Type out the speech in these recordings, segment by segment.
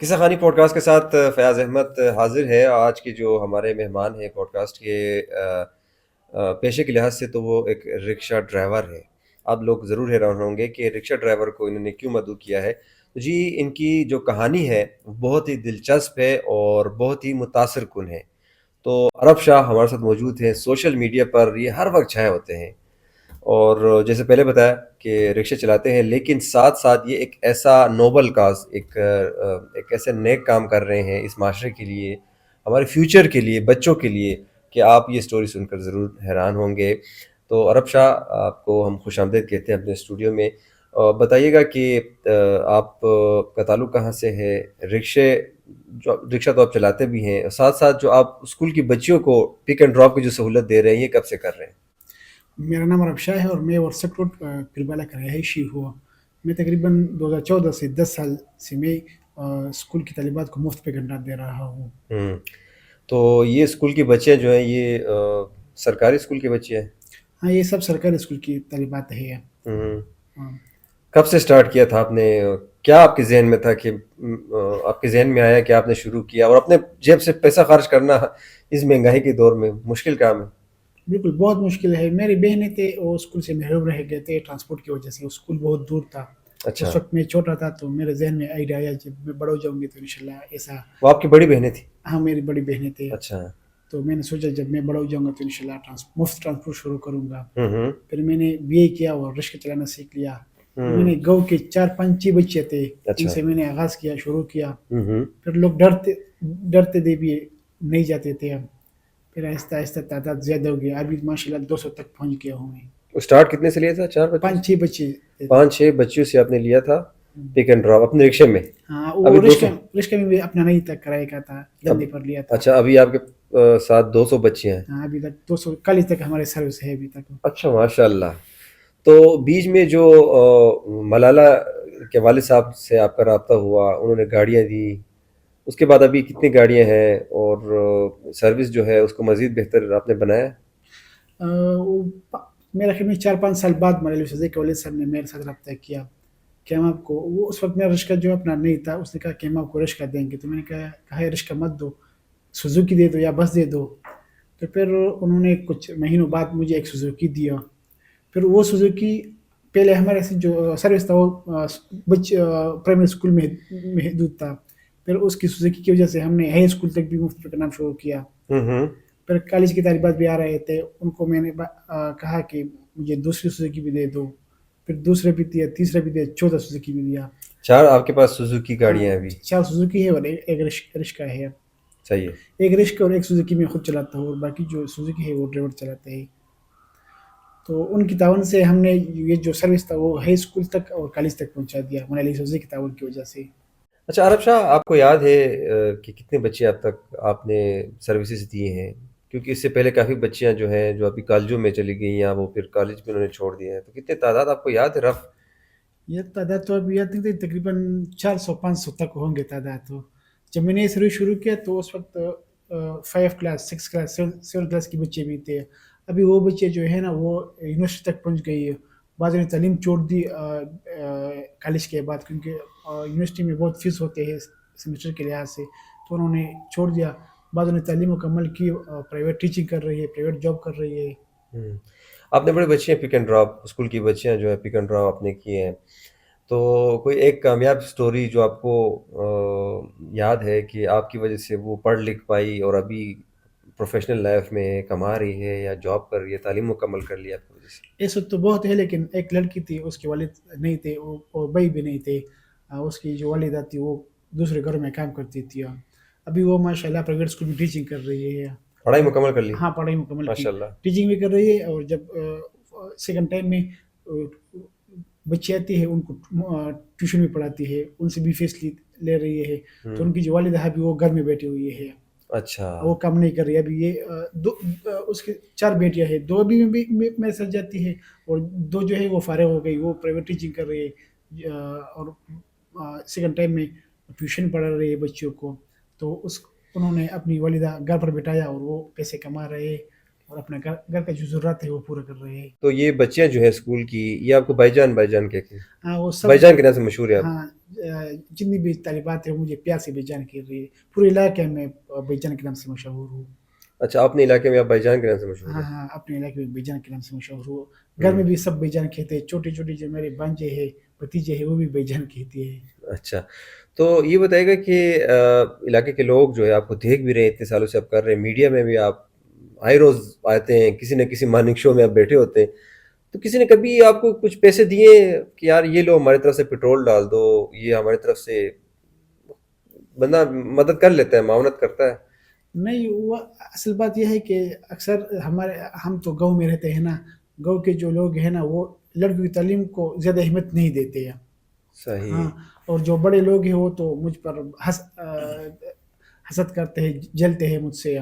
قصہ خانی pod cost کے ساتھ فیاض احمد حاضر ہے. آج کے جو ہمارے مہمان ہیں پوڈ کاسٹ کے پیشے کے لحاظ سے تو وہ ایک رکشہ ڈرائیور ہے. آپ لوگ ضرور حیران ہوں گے کہ رکشہ ڈرائیور کو انہوں نے کیوں مدعو کیا ہے. جی ان کی جو کہانی ہے وہ بہت ہی دلچسپ ہے اور بہت ہی متاثر کن ہے. تو عرب شاہ ہمارے ساتھ موجود ہیں. سوشل میڈیا پر یہ ہر وقت چھائے ہوتے ہیں اور جیسے پہلے بتایا کہ رکشے چلاتے ہیں، لیکن ساتھ ساتھ یہ ایک ایسا نوبل کاز، ایک ایسے نیک کام کر رہے ہیں اس معاشرے کے لیے، ہمارے فیوچر کے لیے، بچوں کے لیے، کہ آپ یہ سٹوری سن کر ضرور حیران ہوں گے. تو عرب شاہ آپ کو ہم خوش آمدید کہتے ہیں اپنے اسٹوڈیو میں. بتائیے گا کہ آپ کا تعلق کہاں سے ہے؟ رکشہ تو آپ چلاتے بھی ہیں، ساتھ ساتھ جو آپ اسکول کی بچیوں کو پک اینڈ ڈراپ کی جو سہولت دے رہے ہیں، یہ کب سے کر رہے ہیں؟ میرا نام عرب شاہ ہے اور میں ورسک روڈ کربلا کا رہائشی ہوا. میں تقریباً 2014 سے 10 سال سے میں اسکول کی طالبات کو مفت پہ گھنٹہ دے رہا ہوں. ہوں. تو یہ اسکول کی بچیاں جو ہیں یہ سرکاری اسکول کی بچیاں ہیں؟ ہاں، یہ سب سرکاری اسکول کی طالبات ہیں. ہوں. ہاں. کب سے سٹارٹ کیا تھا آپ نے؟ کیا آپ کے ذہن میں تھا کہ آپ کے ذہن میں آیا کہ آپ نے شروع کیا؟ اور اپنے جیب سے پیسہ خرچ کرنا اس مہنگائی کے دور میں مشکل کام ہے. بالکل بہت مشکل ہے. میری بہنیں تھے وہ اسکول سے محروم رہ گئے تھے ٹرانسپورٹ کی وجہ سے. اسکول بہت دور تھا. اچھا، اس وقت میں چھوٹا تھا تو میرے ذہن میں آئیڈیا آیا جب میں بڑا ہو جاؤں گی تو انشاءاللہ ایسا. وہ آپ کی بڑی بہنیں تھیں؟ ہاں، میری بڑی بہنیں تھے. اچھا. تو میں نے سوچا جب میں بڑا ہو جاؤں گا تو انشاءاللہ مفت ٹرانسپورٹ شروع کروں گا. ہوں. پھر میں نے بی اے کیا اور رشکہ چلانا سیکھ لیا. پھر میں ہوں. نے گاؤں کے 4-5 بچے تھے، ان اچھا. سے میں نے آغاز کیا، شروع کیا. ہوں. پھر لوگ ڈرتے ڈرتے تھے بھی نہیں جاتے تھے ہم. پھر آہستہ آہستہ تعداد زیادہ ہو گیا. ابھی ماشاءاللہ 200 تک پہنچ گیا ہوں میں. اسٹارٹ کتنے سے لیا تھا؟ 4 بچوں سے؟ 5-6 بچے تھے. 5-6 بچیوں سے آپ نے لیا تھا پک اینڈ ڈراپ اپنے رکشے میں؟ ہاں، ابھی وہ 200؟ رشکہ میں بھی اپنا نہیں تک کرائے کا تھا، اب دھندے پر لیا تھا. اچھا، ابھی آپ کے ساتھ 200 بچے ہیں؟ ہاں، ابھی تک 200 کل تک ہمارے سروس ہے ابھی تک. اچھا، ماشاء اللہ. تو بیچ میں جو ملالہ کے والد صاحب سے آپ کا رابطہ ہوا، انہوں نے گاڑیاں دی، اس کے بعد ابھی کتنی گاڑیاں ہیں اور سروس جو ہے اس کو مزید بہتر آپ نے بنایا؟ میرا خیال میں 4-5 سال بعد مولانا فضل کے والد صاحب نے میرے ساتھ رابطہ کیا کہ ہم آپ کو، وہ اس وقت میرا رشکہ جو اپنا نہیں تھا، اس نے کہا کہ ہم آپ کو رشکہ دیں گے. تو میں نے کہا رشکہ مت دو، سوزوکی دے دو یا بس دے دو. تو پھر انہوں نے کچھ مہینوں بعد مجھے ایک سوزوکی دیا. پھر وہ سوزوکی پہلے ہمارے سے جو سروس تھا وہ پرائمری اسکول میں محدود تھا. پھر اس کی سوزوکی کی وجہ سے ہم نے ہائی اسکول تک بھی مفت پہ کرنا شروع کیا. ہوں. پھر کالج کی طالبات بھی آ رہے تھے، ان کو میں نے کہا کہ مجھے دوسری سوزوکی بھی دے دو. پھر دوسرا بھی دیا، تیسرا بھی دیا، 14 سوزوکی بھی دیا. 4 آپ کے پاس سوزوکی گاڑیاں ہیں ابھی؟ 4 سوزوکی ہے اور ایک رشکہ ہے. صحیح ہے. ایک رشکہ اور ایک سوزوکی میں خود چلاتا ہوں اور باقی جو سوزوکی ہے وہ ڈرائیور چلاتا ہے. تو ان کی تعاون سے ہم نے یہ جو سروس تھا وہ ہائی اسکول تک اور کالج تک پہنچا دیا، مولانا فضل کی تعاون کی وجہ سے. اچھا عرب شاہ، آپ کو یاد ہے کہ کتنے بچے اب تک آپ نے سروسز دیے ہیں؟ کیونکہ اس سے پہلے کافی بچیاں جو ہیں جو ابھی کالجوں میں چلی گئی یا وہ پھر کالج میں انہوں نے چھوڑ دیا ہے، تو کتنے تعداد آپ کو یاد ہے رف؟ یہ تعداد تو ابھی یاد نہیں تھی، تقریباً 400-500 تک ہوں گے تعداد. تو جب میں نے یہ سروس شروع کیا تو اس وقت 5 کلاس 6 کلاس 7 کلاس کے بچے بھی تھے. ابھی وہ بچے جو ہے نا وہ یونیورسٹی تک پہنچ گئی ہے. بعض نے تعلیم چھوڑ دی کالج کے بعد، کیونکہ یونیورسٹی میں بہت فیس ہوتے ہیں سیمسٹر کے لحاظ سے، تو انہوں نے چھوڑ دیا. بعض نے تعلیم مکمل کی، پرائیویٹ ٹیچنگ کر رہی ہے، پرائیویٹ جاب کر رہی ہے. آپ نے بڑے بچے ہیں پک اینڈ ڈراپ، اسکول کی بچیاں جو ہے پک اینڈ ڈراپ آپ نے کیے ہیں، تو کوئی ایک کامیاب سٹوری جو آپ کو یاد ہے کہ آپ کی وجہ سے وہ پڑھ لکھ پائی اور ابھی پروفیشنل لائف میں کما رہی ہے یا جاب کر رہی ہے، تعلیم مکمل کر لی آپ کی وجہ سے؟ اس وقت تو بہت ہے، لیکن ایک لڑکی تھی، اس کے والد نہیں تھے، اور بھائی بھی نہیں تھے. اس کی جو والدہ تھی وہ دوسرے گھروں میں کام کرتی تھی. ابھی وہ ماشاءاللہ پرائیویٹ اسکول میں ٹیچنگ کر رہی ہے. پڑھائی اور مکمل کر لی؟ ہاں، پڑھائی مکمل کی، ماشاء اللہ. ٹیچنگ بھی کر رہی ہے. اور جب سیکنڈ ٹائم میں بچے آتی ہے ان کو ٹیوشن بھی پڑھاتی ہے، ان سے بھی فیس لے رہی ہے. تو ان کی جو والدہ ہے ابھی وہ گھر میں بیٹھی ہوئی ہے، اچھا. وہ کام نہیں کر رہی. ابھی یہ اس کی 4 بیٹیاں ہیں، 2 بھی میرے ساتھ جاتی ہے اور 2 جو ہے وہ فارغ ہو گئی، وہ پرائیویٹ ٹیچنگ کر رہی ہے اور سیکنڈ ٹائم میں ٹیوشن پڑھا رہی ہے بچوں کو. تو انہوں نے اپنی والدہ گھر پر بٹھایا اور وہ پیسے کما رہے ہیں اور اپنا گھر کا جو ضرورت ہے وہ پورا کر رہے ہیں. تو یہ بچیاں جو ہیں اسکول کی، یہ آپ کو بھائی جان کہتے ہیں؟ ہاں وہ سب بھائی جان کے نام سے مشہور ہے آپ؟ ہاں جتنی بھی طالبات ہیں مجھے پیار سے بھائی جان کر رہی ہے. پورے علاقے میں بھائی جان کے نام سے مشہور ہوں. اچھا، اپنے علاقے میں آپ بھائی جان کے نام سے مشہور ہاں ہیں؟ ہاں اپنے علاقے میں بھائی جان کے نام سے مشہور ہوں. گھر میں بھی سب بھائی جان کہتے ہیں. چھوٹے چھوٹے جو میرے بھانجے ہیں بھتیجے ہیں وہ بھی بھائی جان کہتے ہیں. اچھا، تو یہ بتائے گا کہ علاقے کے لوگ جو ہے آپ کو دیکھ بھی رہے ہیں، اتنے سالوں سے آپ کر رہے ہیں، میڈیا میں بھی آپ آئے روز آتے ہیں، کسی نہ کسی مارننگ شو میں آپ بیٹھے ہوتے ہیں، تو کسی نے کبھی آپ کو کچھ پیسے دیے کہ یار یہ لو ہماری طرف سے پیٹرول ڈال دو، یہ ہماری طرف سے بندہ مدد کر لیتا ہے، معاونت کرتا ہے؟ نہیں وہ اصل بات یہ ہے کہ اکثر ہم تو گاؤں میں رہتے ہیں نا. گاؤں کے جو لوگ ہیں نا وہ لڑکیوں کی تعلیم کو زیادہ اہمیت نہیں دیتے ہیں. صحیح. ہاں اور جو بڑے لوگ ہیں وہ تو مجھ پر حسد کرتے ہیں، جلتے ہیں مجھ سے.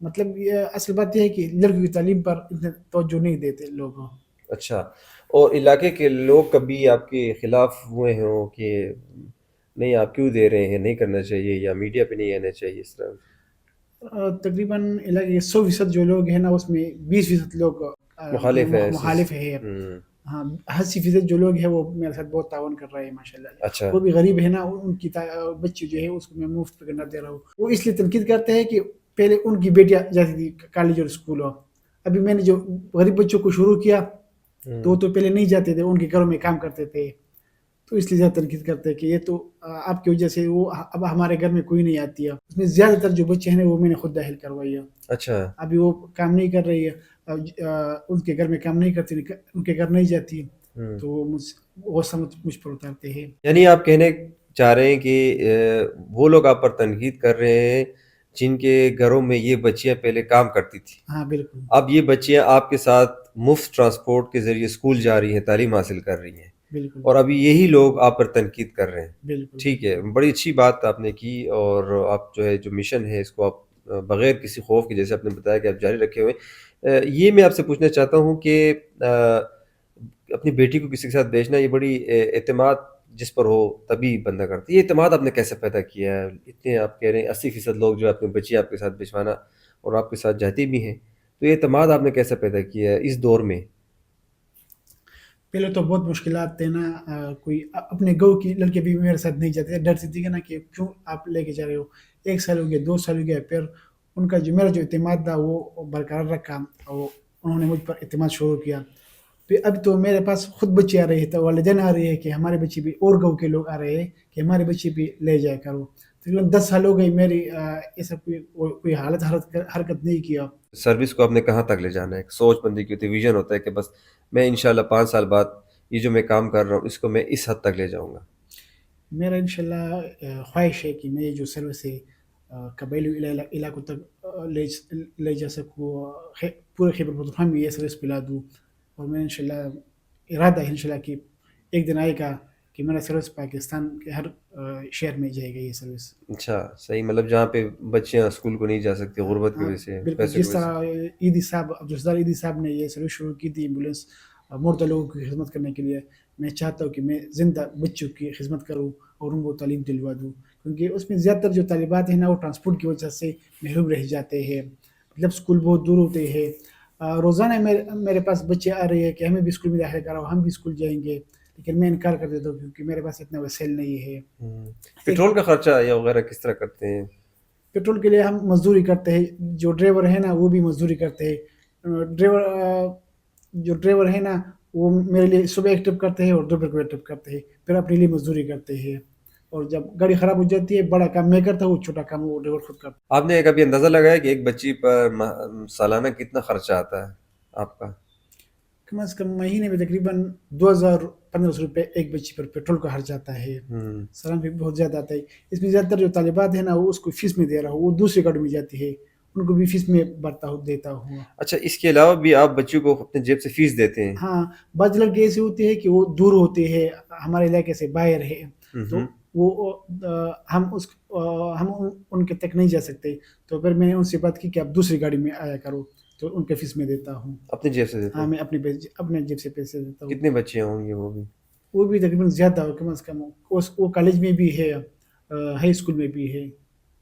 مطلب یہ اصل بات یہ ہے کہ لڑکیوں کی تعلیم پر اتنے توجہ نہیں دیتے لوگ. اچھا، اور علاقے کے لوگ کبھی آپ کے خلاف ہوئے ہوں کہ نہیں آپ کیوں دے رہے ہیں، نہیں کرنا چاہیے، یا میڈیا پہ نہیں آنا چاہیے، اس طرح؟ تقریباً علاقے 100% جو لوگ ہیں نا اس میں 20% لوگ مخالف ہے مخالف ہے. ہوں. ہاں 80% جو لوگ ہیں وہ میرے ساتھ بہت تعاون کر رہے ہیں ماشاء اللہ. اچھا. وہ بھی غریب ہے نا، ان کی بچی جو ہے اس کو میں مفت پہ کرنا دے رہا ہوں. وہ اس لیے تنقید کرتے ہیں کہ پہلے ان کی بیٹیاں جاتی تھی کالج اور اسکول، ابھی میں نے جو غریب بچوں کو شروع کیا تو وہ تو پہلے نہیں جاتے تھے، ان کے گھروں میں کام کرتے تھے. تو اس لیے زیادہ تنقید کرتے ہیں کہ یہ تو آپ کی وجہ سے وہ اب ہمارے گھر میں کوئی نہیں آتی ہے. اس میں زیادہ تر جو بچے ہیں وہ میں نے خود داخل کروائی ہے. اچھا. ابھی وہ کام نہیں کر رہی ہے، ان کے گھر میں کام نہیں کرتی، ان کے گھر نہیں جاتی، تو وہ سمجھ مجھ پر اتارتے ہیں. یعنی آپ کہنے چاہ رہے ہیں کہ وہ لوگ آپ پر تنقید کر رہے ہیں جن کے گھروں میں یہ بچیاں پہلے کام کرتی تھی، ہاں بالکل. اب یہ بچیاں آپ کے ساتھ مفت ٹرانسپورٹ کے ذریعے اسکول جا رہی ہیں، تعلیم حاصل کر رہی ہیں، بالکل. اور ابھی یہی لوگ آپ پر تنقید کر رہے ہیں. بالکل. ٹھیک ہے، بڑی اچھی بات آپ نے کی، اور آپ جو ہے جو مشن ہے اس کو آپ بغیر کسی خوف کے، جیسے آپ نے بتایا کہ آپ جاری رکھے ہوئے. یہ میں آپ سے پوچھنا چاہتا ہوں کہ اپنی بیٹی کو کسی کے ساتھ بیچنا، یہ بڑی اعتماد جس پر ہو تبھی بندہ کرتا ہے. یہ اعتماد آپ نے کیسے پیدا کیا ہے؟ اتنے آپ کہہ رہے ہیں 80% لوگ جو اپنے بچی آپ کے ساتھ بھجوانا اور آپ کے ساتھ جاتی بھی ہیں، تو یہ اعتماد آپ نے کیسے پیدا کیا ہے اس دور میں؟ پہلے تو بہت مشکلات تھے نا. کوئی اپنے گاؤں کی لڑکے بھی میرے ساتھ نہیں جاتے تھے، ڈرتے تھے نا کہ کیوں آپ لے کے جا رہے ہو. 1 سال ہو گیا، 2 سال ہو گیا، پھر ان کا جو میرا جو اعتماد تھا وہ برقرار رکھا، اور انہوں نے مجھ پر اعتماد شروع کیا. پھر اب تو میرے پاس خود بچے آ رہے ہیں، تو والدین آ رہے ہیں کہ ہمارے بچے بھی، اور گاؤں کے لوگ آ رہے ہیں کہ ہمارے بچے بھی لے جایا کرو. تقریباً 10 سال ہو گئی میری ایسا کوئی حرکت نہیں کیا. سروس کو آپ نے کہاں تک لے جانا ہے؟ ایک سوچ بندی کی ہوتی ہے، ویژن ہوتا ہے کہ بس میں انشاءاللہ 5 سال بعد یہ جو میں کام کر رہا ہوں اس کو میں اس حد تک لے جاؤں گا. میرا انشاءاللہ خواہش ہے کہ میں یہ جو سروس ہے قبائلی علاقوں تک لے جا سکوں، پورے خیبر پختونخوا میں یہ سروس پلا دوں. اور میں انشاءاللہ ارادہ ہے انشاءاللہ کہ ایک دن آئے گا کہ میرا سروس پاکستان کے ہر شہر میں جائے گا یہ سروس. اچھا صحیح، مطلب جہاں پہ بچیاں اسکول کو نہیں جا سکتی غربت کی ہاں وجہ سے، بالکل. پیسے کی جس وجہ سے. طرح عیدی صاحب عبدالستار عیدی صاحب نے یہ سروس شروع کی تھی ایمبولینس مردہ لوگوں کی خدمت کرنے کے لیے، میں چاہتا ہوں کہ میں زندہ بچوں کی خدمت کروں اور ان کو تعلیم دلوا دوں. کیونکہ اس میں زیادہ تر جو طالبات ہیں نا وہ ٹرانسپورٹ کی وجہ سے محروم رہ جاتے ہیں. مطلب اسکول بہت دور ہوتے ہیں. روزانہ میرے پاس بچے آ رہے ہیں کہ ہمیں بھی اسکول میں داخل کراؤ، ہم بھی اسکول جائیں گے، لیکن میں انکار کر دیتا ہوں کیونکہ میرے پاس اتنا وسائل نہیں ہے. پیٹرول کا خرچہ یا وغیرہ کس طرح کرتے ہیں؟ پیٹرول کے لیے ہم مزدوری کرتے ہیں. جو ڈرائیور ہے نا وہ بھی مزدوری کرتے ہیں. جو ڈرائیور ہے نا وہ میرے لیے صبح ایک ٹرپ کرتے ہیں اور دوپہر کو ایک ٹرپ کرتے ہیں، پھر اپنے لیے مزدوری کرتے ہیں. اور جب گاڑی خراب ہو جاتی ہے بڑا کام میں کرتا ہوں، چھوٹا کام وہ ڈرائیور خود کرتا ہے. آپ نے کبھی اندازہ لگایا کہ ایک بچی پر سالانہ کتنا خرچہ آتا ہے آپ کا؟ کم از کم مہینے میں تقریباً 2500 روپے ایک بچی پر پیٹرول کا خرچ آتا ہے. سالانہ بھی بہت زیادہ آتا ہے. اس میں زیادہ تر جو طالبات ہیں نا وہ اس کو فیس میں دے رہا ہوں، وہ دوسرے گاڑی میں جاتی ہے، ان کو بھی فیس میں دیتا ہوں. اچھا، اس کے علاوہ بھی آپ بچوں کو اپنے جیب سے فیس دیتے ہیں؟ ہاں بعض لڑکے ایسے ہوتے ہیں کہ وہ دور ہوتے ہیں، ہمارے علاقے سے باہر ہے، تو وہ ہم ان کے تک نہیں جا سکتے، تو پھر میں نے ان سے بات کی کہ آپ دوسری گاڑی میں آیا کرو، تو ان کے فیس میں دیتا ہوں. اپنی جیب سے دیتے ہاں ہیں؟ میں اپنے جیب سے پیسے دیتا ہوں. کتنے بچے ہوں گے وہ بھی تقریباً زیادہ ہو، کم از کم وہ کالج میں بھی ہے، ہائی اسکول میں بھی ہے.